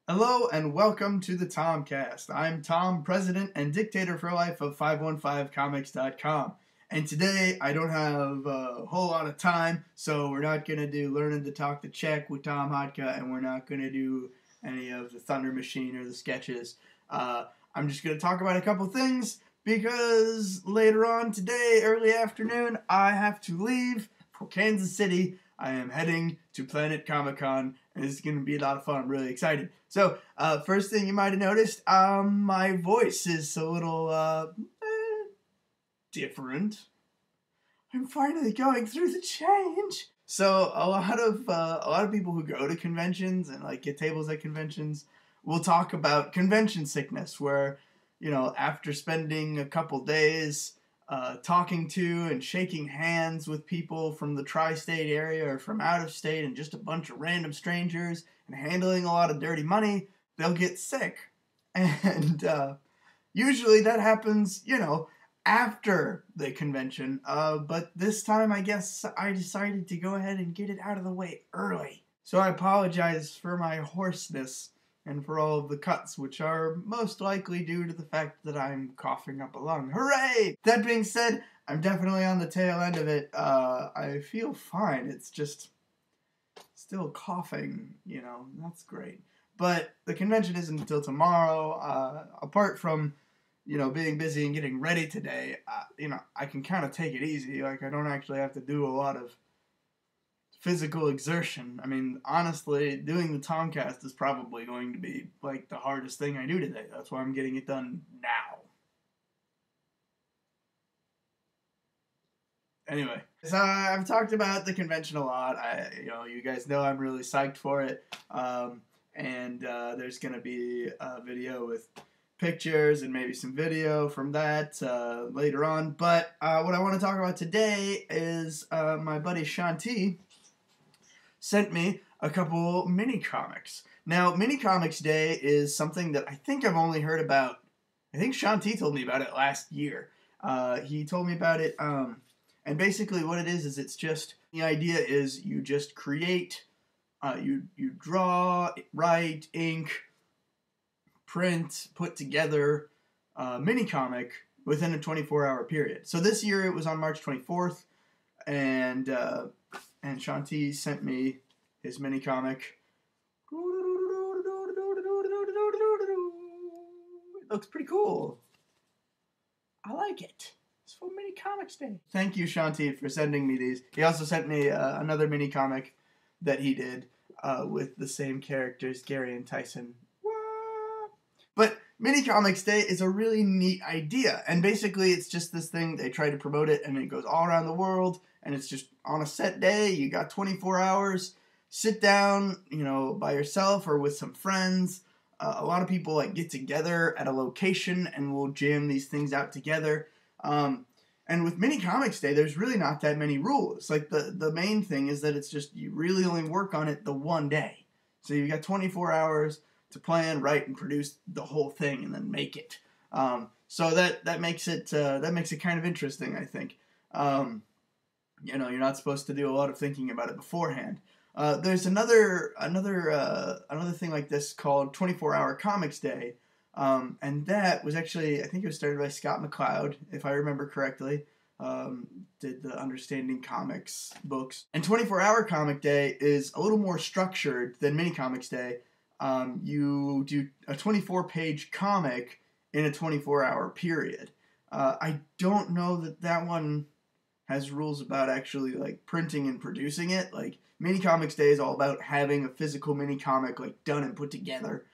Hello and welcome to the THOMCAST. I'm Tom, president and dictator for life of 515comics.com. And today I don't have a whole lot of time, so we're not going to do Learning to Talk the Check with Tom Hotka, and we're not going to do any of the Thunder Machine or the sketches. I'm just going to talk about a couple things because later on today, early afternoon, I have to leave for Kansas City. I am heading to Planet Comic-Con, and it's going to be a lot of fun. I'm really excited. So, first thing you might have noticed, my voice is a little different. I'm finally going through the change. So, a lot of people who go to conventions and like get tables at conventions will talk about convention sickness, where after spending a couple days talking to and shaking hands with people from the tri-state area or from out of state and just a bunch of random strangers and handling a lot of dirty money, they'll get sick. And usually that happens, after the convention. But this time, I guess I decided to go ahead and get it out of the way early. So I apologize for my hoarseness and for all of the cuts, which are most likely due to the fact that I'm coughing up a lung. Hooray! That being said, I'm definitely on the tail end of it. I feel fine. It's just still coughing, that's great. But the convention isn't until tomorrow. Apart from, being busy and getting ready today, I can kind of take it easy. Like, I don't actually have to do a lot of physical exertion. I mean, honestly, doing the THOMCAST is probably going to be like the hardest thing I do today. That's why I'm getting it done now. Anyway, so I've talked about the convention a lot. You guys know I'm really psyched for it. And there's gonna be a video with pictures and maybe some video from that later on. But what I want to talk about today is my buddy Shanti sent me a couple mini-comics. Now, Minicomics Day is something that I think I've only heard about. I think Shanti told me about it last year. He told me about it, and basically what it is it's just, the idea is you just create, you draw, write, ink, print, put together a mini-comic within a 24-hour period. So this year it was on March 24th, and Shanti sent me his mini comic. It looks pretty cool. I like it. It's for Minicomics Day. Thank you, Shanti, for sending me these. He also sent me another mini comic that he did with the same characters, Gary and Tyson. But Minicomics Day is a really neat idea, and basically it's just this thing, they try to promote it, and it goes all around the world, and it's just on a set day, you got 24 hours, sit down, by yourself or with some friends. A lot of people get together at a location and will jam these things out together. And with Minicomics Day, there's really not that many rules. Like, the main thing is that it's just, you really only work on it the one day. So you've got 24 hours to plan, write, and produce the whole thing, and then make it. So that makes it kind of interesting, I think. You're not supposed to do a lot of thinking about it beforehand. There's another thing like this called 24-Hour Comics Day, and that was actually, I think it was started by Scott McCloud, if I remember correctly. Did the Understanding Comics books. And 24-Hour Comic Day is a little more structured than Minicomics Day. You do a 24-page comic in a 24-hour period. I don't know that one has rules about actually printing and producing it. Like, Minicomics Day is all about having a physical mini comic done and put together.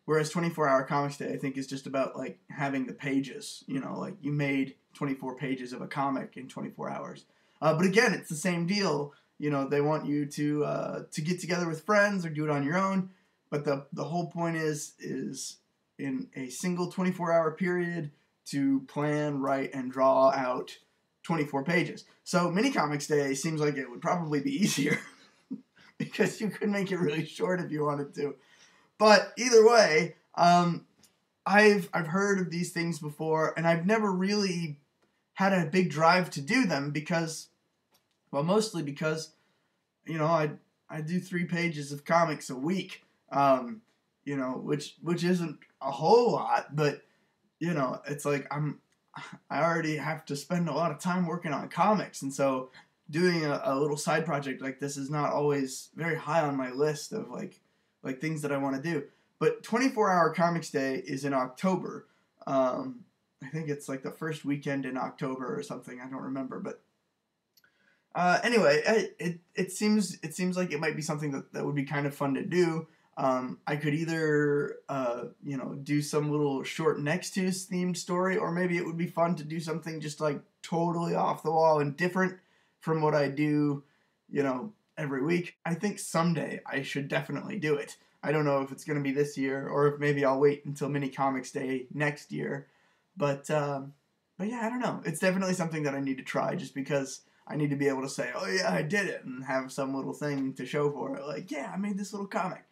Whereas 24-Hour Comics Day, I think, is just about having the pages. You made 24 pages of a comic in 24 hours. But again, it's the same deal. They want you to get together with friends or do it on your own. But the whole point is in a single 24-hour period to plan, write, and draw out 24 pages. So Minicomics Day seems like it would probably be easier because you could make it really short if you wanted to. But either way, I've heard of these things before, and I've never really had a big drive to do them because, well, mostly because, I do 3 pages of comics a week, You know, which isn't a whole lot, but you know, it's like I already have to spend a lot of time working on comics, and so doing a little side project like this is not always very high on my list of like things that I want to do. But 24-hour Comics Day is in October. I think it's like the first weekend in October or something. I don't remember, but anyway, it seems like it might be something that would be kind of fun to do. I could either you know, do some little short next to themed story, or maybe it would be fun to do something just like totally off the wall and different from what I do, you know, every week. I think someday I should definitely do it. I don't know if it's going to be this year or if maybe I'll wait until Minicomics Day next year. But yeah, I don't know. It's definitely something that I need to try just because I need to be able to say, oh yeah, I did it, and have some little thing to show for it. Like, yeah, I made this little comic.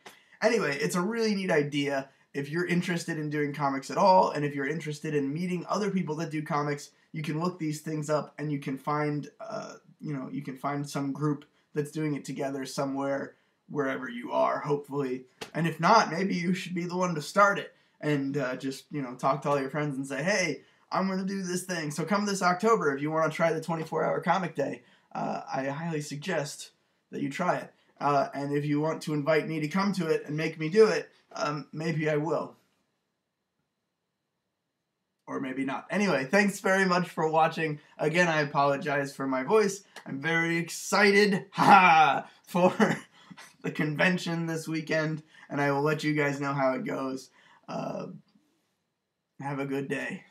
Anyway, it's a really neat idea. If you're interested in doing comics at all, and if you're interested in meeting other people that do comics, you can look these things up, and you can find, you know, you can find some group that's doing it together somewhere, wherever you are, hopefully. And if not, maybe you should be the one to start it, and just, you know, talk to all your friends and say, hey, I'm going to do this thing. So come this October, if you want to try the 24-hour comic day, I highly suggest that you try it. And if you want to invite me to come to it and make me do it, maybe I will. Or maybe not. Anyway, thanks very much for watching. Again, I apologize for my voice. I'm very excited for the convention this weekend, and I will let you guys know how it goes. Have a good day.